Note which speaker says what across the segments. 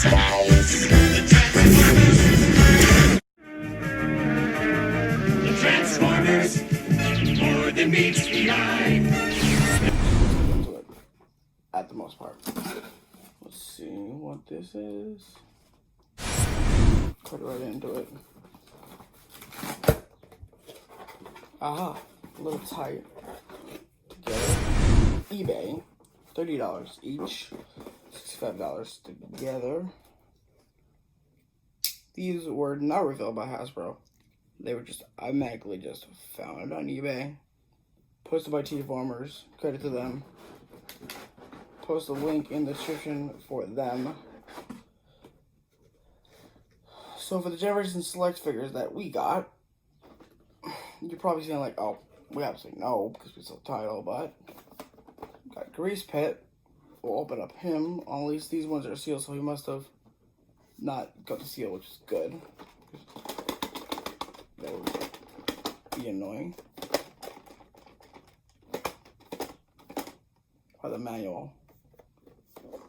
Speaker 1: The Transformers, more than meets the eye.
Speaker 2: At the most part. Let's see what this is. Put right into it. Aha, a little tight. Together. eBay, $30 each, $65 together. These were not revealed by Hasbro. They were just automatically just found on eBay. Posted by tformers. Credit to them. Post a link in the description for them. So for the Generation Select figures that we got, you're probably saying like, oh, we obviously know because we saw the title, but got GreasePIT. We'll open up him. At least these ones are sealed, so he must have not got the seal, which is good. That would be annoying. Or the manual.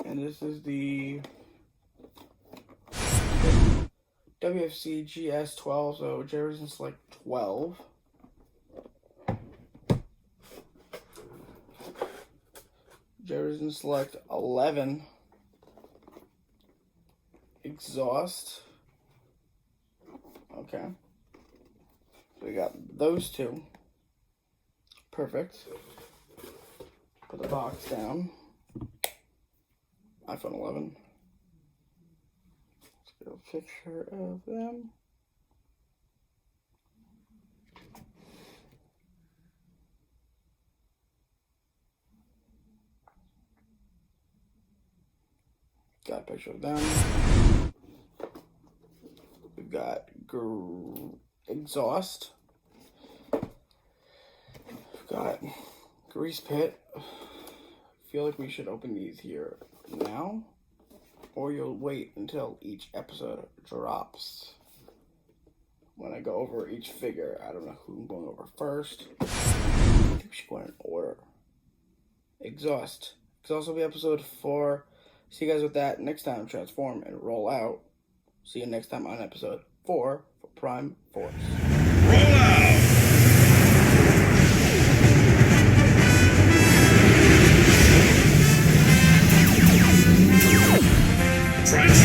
Speaker 2: And this is the WFC GS12, so Generation Select 12. Generation Select 11. Exhaust. Okay. So we got those two. Perfect. Put the box down. iPhone 11. Let's get a picture of them. Got a picture of them. We've got exhaust. We've got GreasePIT. I feel like we should open these here now, or you'll wait until each episode drops. When I go over each figure, I don't know who I'm going over first. I think we should go in order. Exhaust. Exhaust will be episode 4. See you guys with that next time. Transform and roll out. See you next time on episode 4 for Prime Force.
Speaker 1: Roll out! Transformers.